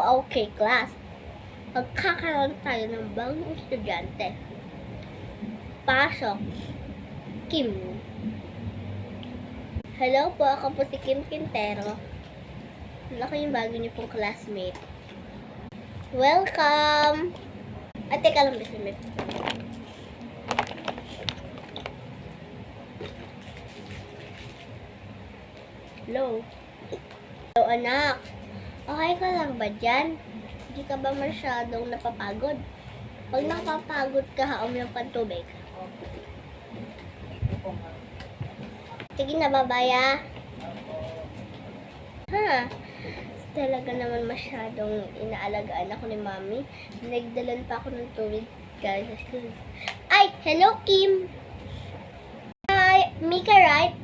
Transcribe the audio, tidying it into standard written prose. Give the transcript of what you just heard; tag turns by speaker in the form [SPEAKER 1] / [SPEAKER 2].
[SPEAKER 1] Okay, class. Magkakaroon tayo ng bagong estudyante. Pasok. Kim. Hello po, ako po si Kim Quintero. Ako yung bago niyo pong classmate. Welcome! At teka lang, bismit. Hello? Hello, anak. Okay ka lang ba dyan? Hindi ka ba masyadong napapagod? Pag napapagod ka, uminom ka ng tubig. Sige na, babaya. Ha? Talaga naman masyadong inaalagaan ako ni Mami. Nagdalan pa ako ng tubig, guys. Ay, hello, Kim! Hi, Mika, right?